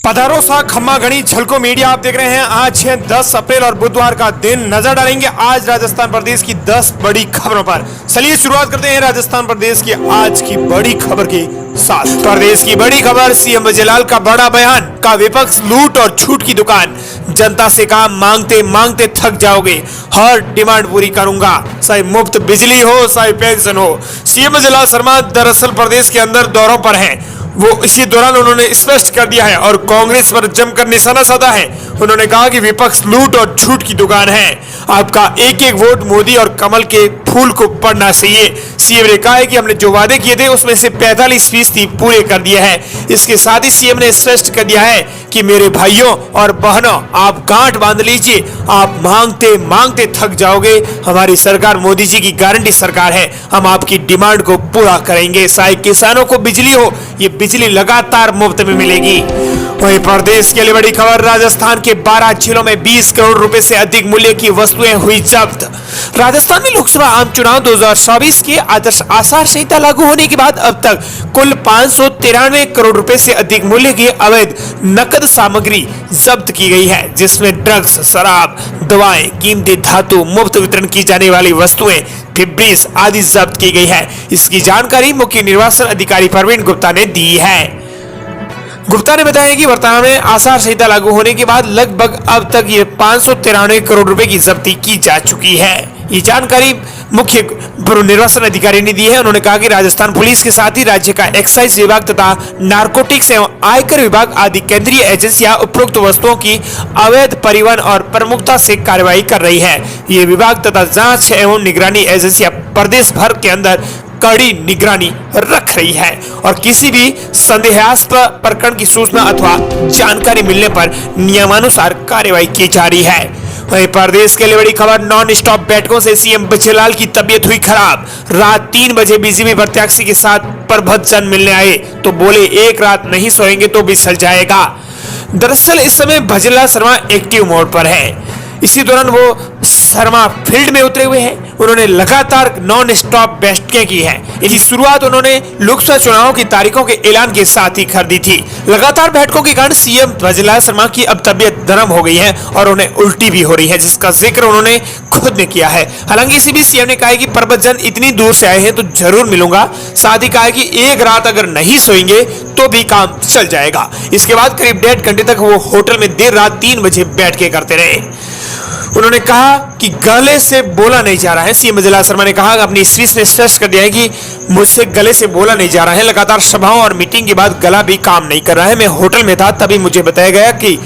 पधारो सा खम्मा घड़ी झलको मीडिया आप देख रहे हैं। आज है 10 अप्रैल और बुधवार का दिन। नजर डालेंगे आज राजस्थान प्रदेश की 10 बड़ी खबरों पर। चलिए शुरुआत करते हैं राजस्थान प्रदेश की आज की बड़ी खबर के साथ। प्रदेश की बड़ी खबर, सीएम बजलाल का बड़ा बयान, का विपक्ष लूट और छूट की दुकान, जनता से काम मांगते मांगते थक जाओगे, हर डिमांड पूरी करूंगा, चाहे मुफ्त बिजली हो चाहे पेंशन हो। सीएम बजलाल शर्मा दरअसल प्रदेश के अंदर दौरों पर हैं। वो इसी दौरान उन्होंने स्पष्ट कर दिया है और कांग्रेस पर जमकर निशाना साधा है। उन्होंने कहा कि विपक्ष लूट और छूट की दुकान है, आपका एक एक वोट मोदी और कमल के फूल को पड़ना चाहिए। सीएम ने कहा है कि हमने जो वादे किए थे उसमें से 45% पूरे कर दिए हैं। इसके साथ ही सीएम ने स्पष्ट कर दिया है कि मेरे भाइयों और बहनों, आप गांठ बांध लीजिए, आप मांगते मांगते थक जाओगे। हमारी सरकार मोदी जी की गारंटी सरकार है, हम आपकी डिमांड को पूरा करेंगे। चाहे किसानों को बिजली हो, ये बिजली लगातार मुफ्त में मिलेगी। वहीं प्रदेश के लिए बड़ी खबर, राजस्थान के 12 जिलों में 20 करोड़ रुपए से अधिक मूल्य की वस्तुएं हुई जब्त। राजस्थान में लोकसभा आम चुनाव 2024 के आदर्श आचार संहिता लागू होने के बाद अब तक कुल 593 करोड़ रुपए से अधिक मूल्य की अवैध नकद सामग्री जब्त की गई है, जिसमें ड्रग्स, शराब, दवाएं, कीमती धातु, मुफ्त वितरण की जाने वाली वस्तुएं, फिब्रिस आदि जब्त की गई है। इसकी जानकारी मुख्य निर्वाचन अधिकारी प्रवीण गुप्ता ने दी है। गुप्ता ने बताया कि वर्तमान में आचार संहिता लागू होने के बाद लगभग अब तक ये 593 करोड़ रुपए की जब्ती की जा चुकी है। ये जानकारी मुख्य निर्वाचन अधिकारी ने दी है। उन्होंने कहा कि राजस्थान पुलिस के साथ ही राज्य का एक्साइज विभाग तथा नारकोटिक्स एवं आयकर विभाग आदि केंद्रीय एजेंसियां उपरोक्त वस्तुओं की अवैध परिवहन और प्रमुखता से कार्रवाई कर रही है। ये विभाग तथा जांच एवं निगरानी एजेंसियां प्रदेश भर के अंदर कड़ी निगरानी रख रही है और किसी भी संदेहास्पद प्रकरण की सूचना अथवा जानकारी मिलने पर नियमानुसार कार्रवाई की जा रही है। वहीं प्रदेश के लिए बड़ी खबर, नॉन स्टॉप बैठकों से सीएम बजलाल की तबीयत हुई खराब। रात 3 बजे बीजेपी प्रत्याशी के साथ प्रभजन मिलने आए तो बोले एक रात नहीं सोएंगे तो बिछड़ जाएगा। दरअसल इस समय बजलाल शर्मा एक्टिव मोड पर है। इसी दौरान वो शर्मा फील्ड में उतरे हुए हैं। उन्होंने लगातार नॉन स्टॉप बैठकें की है। इसकी शुरुआत उन्होंने लोकसभा चुनाव की तारीखों के ऐलान के साथ ही कर दी थी। लगातार बैठकों के कारण सीएम बजलाल शर्मा की अब तबीयत नरम हो गई है और उन्हें उल्टी भी हो रही है, जिसका जिक्र उन्होंने खुद ने किया है। हालांकि इसी बीच सीएम ने कहा कि प्रभजन इतनी दूर से आए हैं तो जरूर मिलूंगा। साथ ही कहा कि एक रात अगर नहीं सोएंगे तो भी काम चल जाएगा। इसके बाद करीब 1.5 घंटे तक वो होटल में देर रात 3 बजे बैठ के करते रहे। उन्होंने कहा कि गले से बोला नहीं जा रहा है। सीएम बजलाल शर्मा ने कहा अपनी स्पीच में स्पष्ट कर दिया है कि मुझसे गले से बोला नहीं जा रहा है। लगातार सभाओं और मीटिंग के बाद गला भी काम नहीं कर रहा है। मैं होटल में था, तभी मुझे बताया गया कि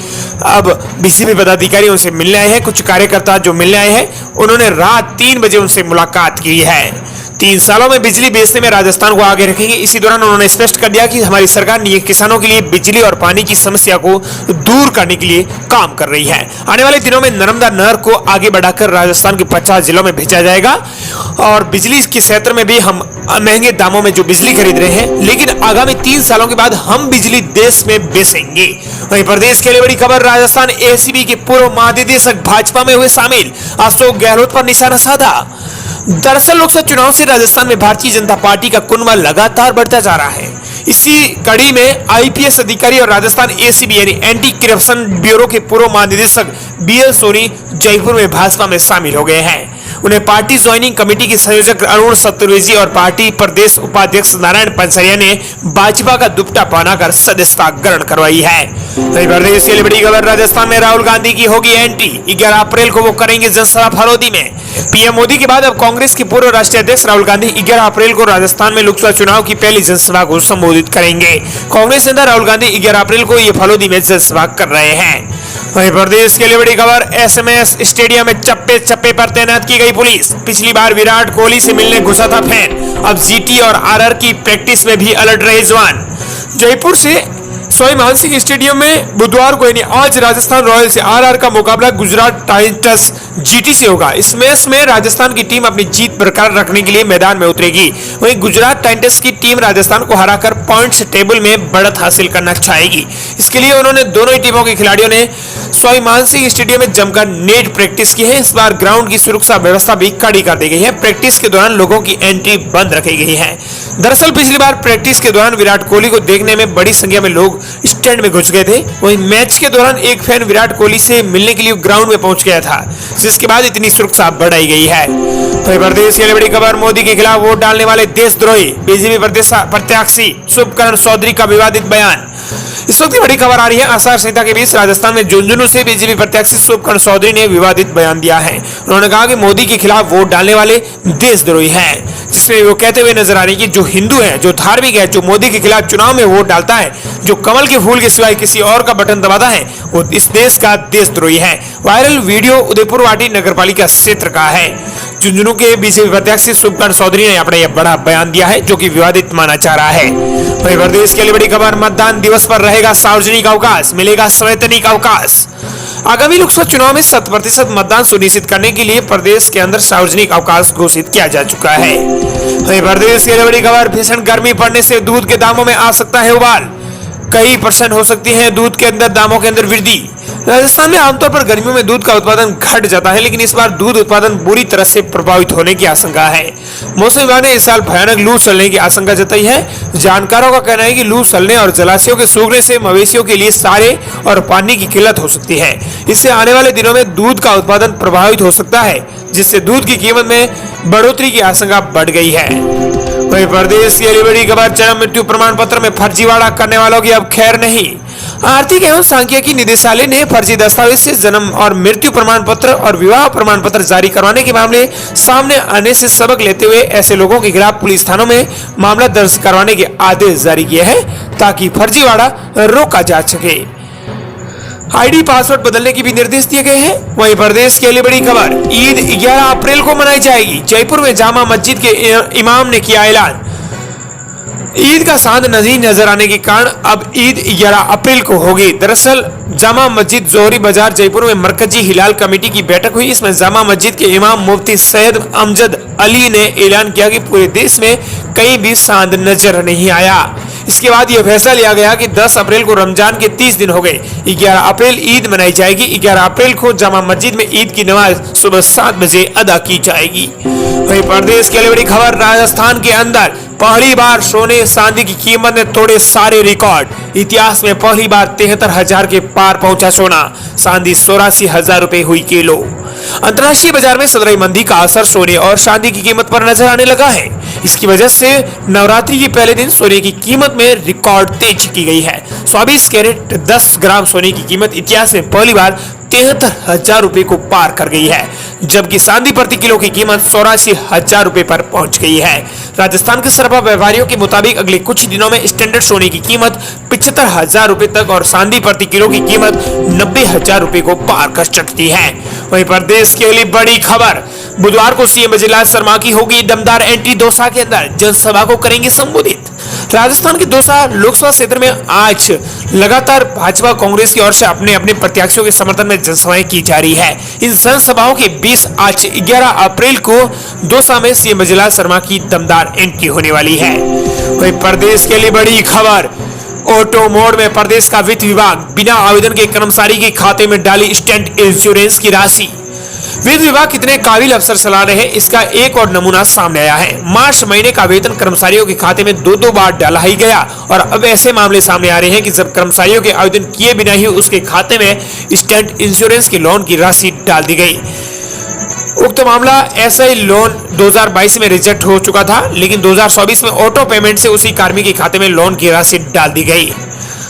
अब बीजेपी पदाधिकारी उनसे मिलने आए हैं। कुछ कार्यकर्ता जो मिलने आए हैं उन्होंने रात 3 बजे उनसे मुलाकात की है। 3 सालों में बिजली बेचने में राजस्थान को आगे रखेंगे। इसी दौरान उन्होंने स्पष्ट कर दिया कि हमारी सरकार किसानों के लिए बिजली और पानी की समस्या को दूर करने के लिए काम कर रही है। आने वाले दिनों में नर्मदा नहर को आगे बढ़ाकर राजस्थान के 50 जिलों में भेजा जाएगा और बिजली के क्षेत्र में भी हम महंगे दामों में जो बिजली खरीद रहे हैं, लेकिन आगामी 3 सालों के बाद हम बिजली देश में बेचेंगे। वहीं प्रदेश के लिए बड़ी खबर, राजस्थान एसीबी के पूर्व महानिदेशक भाजपा में हुए शामिल, अशोक गहलोत पर निशाना साधा। दरअसल लोकसभा चुनाव से राजस्थान में भारतीय जनता पार्टी का कुनबा लगातार बढ़ता जा रहा है। इसी कड़ी में आईपीएस अधिकारी और राजस्थान एसीबी यानी एंटी करप्शन ब्यूरो के पूर्व महानिदेशक बीएल सोनी जयपुर में भाजपा में शामिल हो गए हैं। उन्हें पार्टी ज्वाइनिंग कमेटी के संयोजक अरुण चतुर्वेदी और पार्टी प्रदेश उपाध्यक्ष नारायण पंचरिया ने भाजपा का दुपट्टा पहनाकर सदस्यता ग्रहण करवाई है। प्रदेश के लिए बड़ी खबर, राजस्थान में राहुल गांधी की होगी एंट्री। 11 अप्रैल को वो करेंगे जनसभा फलोदी में। पीएम मोदी के बाद अब कांग्रेस के पूर्व राष्ट्रीय अध्यक्ष राहुल गांधी 11 अप्रैल को राजस्थान में लोकसभा चुनाव की पहली जनसभा को संबोधित करेंगे। कांग्रेस नेता राहुल गांधी 11 अप्रैल को ये फलोदी में जनसभा कर रहे हैं। वहीं प्रदेश के लिए बड़ी खबर, एसएमएस स्टेडियम में चप्पे चप्पे पर तैनात की गई पुलिस। पिछली बार विराट कोहली से मिलने घुसा था फैन, अब जीटी और आरआर की प्रैक्टिस में भी अलर्ट रहे जवान। जयपुर से सवाई मानसिंह स्टेडियम में बुधवार को यानी आज राजस्थान रॉयल्स से आरआर का मुकाबला गुजरात टाइटंस जीटी से होगा। इस मैच में राजस्थान की टीम अपनी जीत बरकरार रखने के लिए मैदान में उतरेगी। वहीं गुजरात टाइटंस की टीम राजस्थान को हराकर पॉइंट्स टेबल में बढ़त हासिल करना चाहेगी। इसके लिए उन्होंने दोनों ही टीमों के खिलाड़ियों ने स्वाभिमानसिंह स्टेडियम में जमकर नेट प्रैक्टिस की है। इस बार ग्राउंड की सुरक्षा व्यवस्था भी कड़ी कर दी गई है। प्रैक्टिस के दौरान लोगों की एंट्री बंद रखी गई है। दरअसल पिछली बार प्रैक्टिस के दौरान विराट कोहली को देखने में बड़ी संख्या में लोग स्टैंड में घुस गए थे। वहीं मैच के दौरान एक फैन विराट कोहली से मिलने के लिए ग्राउंड में पहुंच गया था, जिसके बाद इतनी सुरक्षा बढ़ाई गई है। उत्तर प्रदेश की बड़ी खबर, मोदी के खिलाफ वोट डालने वाले देशद्रोही बीजेपी प्रत्याशी शुभकरण चौधरी का विवादित बयान। इस वक्त बड़ी खबर आ रही है। आचार संहिता के बीच राजस्थान में झुंझुनू से बीजेपी प्रत्याशी शुभकरण चौधरी ने विवादित बयान दिया है। उन्होंने कहा कि मोदी के खिलाफ वोट डालने वाले देशद्रोही हैं, जिसमें वो कहते हुए नजर आ रही है कि जो हिंदू है, जो धार्मिक है, जो मोदी के खिलाफ चुनाव में वोट डालता है, जो कमल के फूल के सिवाय किसी और का बटन दबाता है, वो इस देश का देशद्रोही है। वायरल वीडियो उदयपुर वाटी नगरपालिका क्षेत्र का है। झुंझुनू के बीजेपी प्रत्याशी शुभकरण चौधरी ने अपना यह बड़ा बयान दिया है, जो कि विवादित माना जा रहा है। वहीं प्रदेश के लिए बड़ी खबर, मतदान दिवस पर रहेगा सार्वजनिक अवकाश, मिलेगा संवैधानिक अवकाश। आगामी लोकसभा चुनाव में 100% मतदान सुनिश्चित करने के लिए प्रदेश के अंदर सार्वजनिक अवकाश घोषित किया जा चुका है। वहीं प्रदेश के लिए बड़ी खबर, भीषण गर्मी पड़ने से दूध के दामों में आ सकता है उबाल, कई % हो सकती है दूध के अंदर दामों के अंदर वृद्धि। राजस्थान में आमतौर पर गर्मियों में दूध का उत्पादन घट जाता है, लेकिन इस बार दूध उत्पादन बुरी तरह से प्रभावित होने की आशंका है। मौसम विभाग ने इस साल भयानक लू चलने की आशंका जताई है। जानकारों का कहना है कि लू चलने और जलाशयों के सूखने से मवेशियों के लिए चारे और पानी की किल्लत हो सकती है। इससे आने वाले दिनों में दूध का उत्पादन प्रभावित हो सकता है, जिससे दूध की कीमत में बढ़ोतरी की आशंका बढ़ गई है। वहीं प्रदेश की बड़ी खबर, जन्म मृत्यु प्रमाण पत्र में फर्जीवाड़ा करने वालों की अब खैर नहीं। आर्थिक एवं सांख्यिकी निदेशालय ने फर्जी दस्तावेज से जन्म और मृत्यु प्रमाण पत्र और विवाह प्रमाण पत्र जारी करवाने के मामले सामने आने से सबक लेते हुए ऐसे लोगों के खिलाफ पुलिस थानों में मामला दर्ज करवाने के आदेश जारी किए हैं, ताकि फर्जीवाड़ा रोका जा सके। आईडी पासवर्ड बदलने के भी निर्देश दिए गए हैं। वहीं प्रदेश के लिए बड़ी खबर, ईद 11 अप्रैल को मनाई जाएगी। जयपुर में जामा मस्जिद के इमाम ने किया ऐलान। ईद का चांद नहीं नजर आने के कारण अब ईद 11 अप्रैल को होगी। दरअसल जामा मस्जिद जोहरी बाजार जयपुर में मरकजी हिलाल कमेटी की बैठक हुई। इसमें जामा मस्जिद के इमाम मुफ्ती सैयद अमजद अली ने ऐलान किया कि पूरे देश में कहीं भी चांद नजर नहीं आया। इसके बाद यह फैसला लिया गया कि 10 अप्रैल को रमजान के 30 दिन हो गए। 11 अप्रैल ईद मनाई जाएगी। 11 अप्रैल को जामा मस्जिद में ईद की नमाज सुबह 7 बजे अदा की जाएगी। वहीं प्रदेश के लिए बड़ी खबर, राजस्थान के अंदर पहली बार सोने चांदी की कीमत ने तोड़े सारे रिकॉर्ड। इतिहास में पहली बार 73,000 के पार पहुंचा सोना। चांदी 84,000 रुपए हुई किलो। अंतर्राष्ट्रीय बाजार में सदराई मंदी का असर सोने और चांदी की कीमत पर नजर आने लगा है। इसकी वजह से नवरात्रि के पहले दिन सोने की कीमत में रिकॉर्ड तेजी की गई है। 24 कैरेट 10 ग्राम सोने की कीमत इतिहास में पहली बार 73,000 रुपए को पार कर गई है, जबकि चांदी प्रति किलो की कीमत 84,000 रुपए पर पहुंच गई है। राजस्थान के सरबा व्यापारियों के मुताबिक अगले कुछ दिनों में स्टैंडर्ड सोने की कीमत 75,000 रुपए तक और चांदी प्रति किलो की कीमत 90,000 रुपए को पार कर सकती है। वहीं प्रदेश के लिए बड़ी खबर, बुधवार को सीएम बजरलाल शर्मा की होगी दमदार एंट्री। दौसा के अंदर जनसभा को करेंगे संबोधित। राजस्थान के दौसा लोकसभा क्षेत्र में आज लगातार भाजपा कांग्रेस की ओर से अपने अपने प्रत्याशियों के समर्थन में जनसभाएं की जा रही है। इन जनसभाओं के बीच आज 11 अप्रैल को दौसा में सीएम बजरलाल शर्मा की दमदार एंट्री होने वाली है। वहीं प्रदेश के लिए बड़ी खबर, ऑटो मोड में प्रदेश का वित्त विभाग बिना आवेदन के कर्मचारी के खाते में डाली स्टैंड इंश्योरेंस की राशि। वित्त विभाग कितने काबिल अफसर चला रहे हैं, इसका एक और नमूना सामने आया है। मार्च महीने का वेतन कर्मचारियों के खाते में 2-2 बार डाला ही गया और अब ऐसे मामले सामने आ रहे हैं कि जब कर्मचारियों के आवेदन किए बिना ही उसके खाते में स्टैंड इंश्योरेंस के लोन की राशि डाल दी गई। उक्त मामला ऐसा ही लोन 2022 में रिजेक्ट हो चुका था, लेकिन 2024 में ऑटो पेमेंट से उसी कार्मिक के खाते में लोन की राशि डाल दी गई।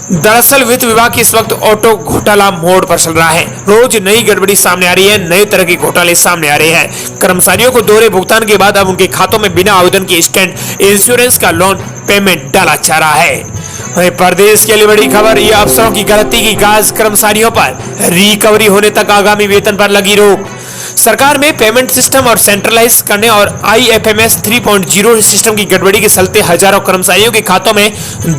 दरअसल वित्त विभाग की इस वक्त ऑटो घोटाला मोड पर चल रहा है। रोज नई गड़बड़ी सामने आ रही है, नए तरह के घोटाले सामने आ रहे हैं। कर्मचारियों को दोहरे भुगतान के बाद अब उनके खातों में बिना आवेदन के स्टैंड इंश्योरेंस का लोन पेमेंट डाला जा रहा है। वहीं प्रदेश के लिए बड़ी खबर, यह अफसरों की गलती की गाज कर्मचारियों पर, रिकवरी होने तक आगामी वेतन पर लगी रोक। सरकार में पेमेंट सिस्टम और सेंट्रलाइज करने और IFMS 3.0 सिस्टम की गड़बड़ी के चलते हजारों कर्मचारियों के खातों में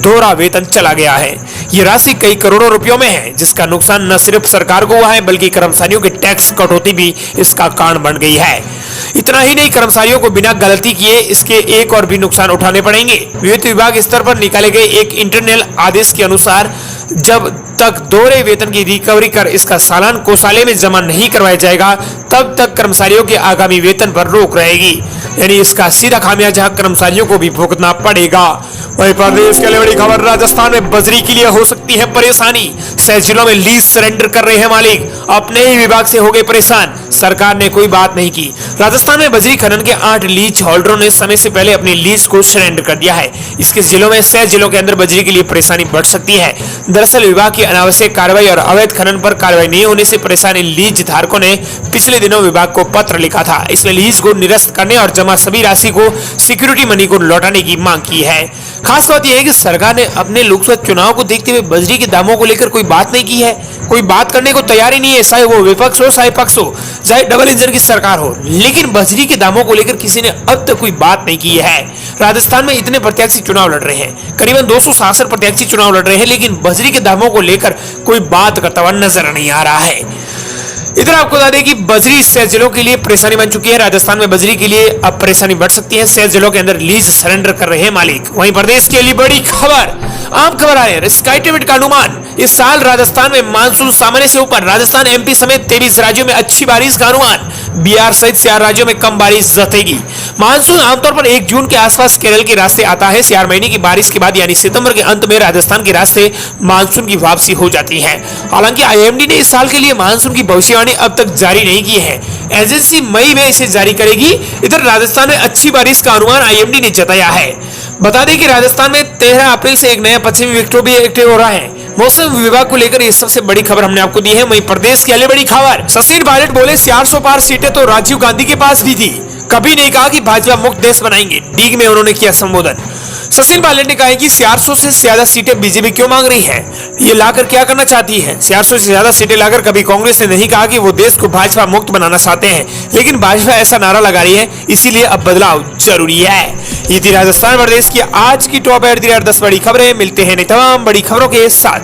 दोहरा वेतन चला गया है। ये राशि कई करोड़ों रुपयों में है, जिसका नुकसान न सिर्फ सरकार को हुआ है बल्कि कर्मचारियों की टैक्स कटौती भी इसका कारण बन गई है। इतना ही नहीं, कर्मचारियों को बिना गलती किए इसके एक और भी नुकसान उठाने पड़ेंगे। वित्त विभाग स्तर पर निकाले गए एक इंटरनल आदेश के अनुसार जब तक दोहरे वेतन की रिकवरी कर इसका सालान कोषालय में जमा नहीं करवाया जाएगा, तब तक कर्मचारियों के आगामी वेतन पर रोक रहेगी। यानी इसका सीधा खामियाजा कर्मचारियों को भी भुगतना पड़ेगा। वहीं प्रदेश के लिए बड़ी खबर, राजस्थान में बजरी के लिए हो सकती है परेशानी। 6 जिलों में लीज सरेंडर कर रहे हैं मालिक, अपने ही विभाग से हो गए परेशान, सरकार ने कोई बात नहीं की। राजस्थान में बजरी खनन के 8 लीज होल्डरों ने समय से पहले अपनी लीज को सरेंडर कर दिया है। इसके जिलों में 6 जिलों के अंदर बजरी के लिए परेशानी बढ़ सकती है। दरअसल विभाग की अनावश्यक कार्रवाई और अवैध खनन पर कार्रवाई नहीं होने से परेशान लीज धारकों ने पिछले दिनों विभाग को पत्र लिखा था। इसमें लीज को निरस्त करने और जमा सभी राशि को सिक्योरिटी मनी को लौटाने की मांग की है। खास बात यह है कि सरकार ने अपने लोकसभा चुनाव को देखते हुए बजरी के दामों को लेकर कोई बात नहीं की है, कोई बात करने को तैयार ही नहीं है, चाहे वो विपक्ष हो चाहे पक्ष हो, चाहे डबल इंजन की सरकार हो। लेकिन बजरी के दामों को लेकर किसी ने अब तक कोई बात नहीं की है। राजस्थान में इतने प्रत्याशी चुनाव लड़ रहे हैं, करीबन 266 प्रत्याशी चुनाव लड़ रहे हैं, लेकिन बजरी के दामों को लेकर कोई बात करता हुआ नजर नहीं आ रहा है। इधर आपको बता दें कि बजरी 6 जिलों के लिए परेशानी बन चुकी है। राजस्थान में बजरी के लिए अब परेशानी बढ़ सकती है। 6 जिलों के अंदर लीज सरेंडर कर रहे हैं मालिक। वहीं प्रदेश के लिए बड़ी खबर, आम खबर आ रही है, स्काईटेमिट का अनुमान, इस साल राजस्थान में मानसून सामान्य से ऊपर। राजस्थान एमपी समेत 23 राज्यों में अच्छी बारिश का अनुमान, बिहार सहित 4 राज्यों में कम बारिश जतेगी। मानसून आमतौर पर 1 जून के आसपास केरल के रास्ते आता है। 4 महीने की बारिश के बाद यानी सितंबर के अंत में राजस्थान के रास्ते मानसून की वापसी हो जाती है। हालांकि आईएमडी ने इस साल के लिए मानसून की भविष्यवाणी अब तक जारी नहीं की है। एजेंसी मई में इसे जारी करेगी। इधर राजस्थान में अच्छी बारिश का अनुमान आईएमडी ने जताया है। बता दें कि राजस्थान में 13 अप्रैल से एक नया पश्चिमी विक्षोभ भी एक्टिव हो रहा है। मौसम विभाग को लेकर ये सबसे बड़ी खबर हमने आपको दी है। वहीं प्रदेश की अगली बड़ी खबर, सचिन पायलट बोले 400 पार सीटें तो राजीव गांधी के पास भी थी, कभी नहीं कहा कि भाजपा मुक्त देश बनाएंगे। डीग में उन्होंने किया संबोधन। सचिन पायलट ने कहा कि 400 से ज्यादा सीटें बीजेपी क्यों मांग रही है, ये लाकर क्या करना चाहती है। 400 से ज्यादा सीटें लाकर कभी कांग्रेस ने नहीं कहा कि वो देश को भाजपा मुक्त बनाना चाहते हैं, लेकिन भाजपा ऐसा नारा लगा रही है, इसीलिए अब बदलाव जरूरी है। ये थी राजस्थान प्रदेश की आज की टॉप 10 बड़ी खबरें। मिलते हैं नई तमाम बड़ी खबरों के साथ।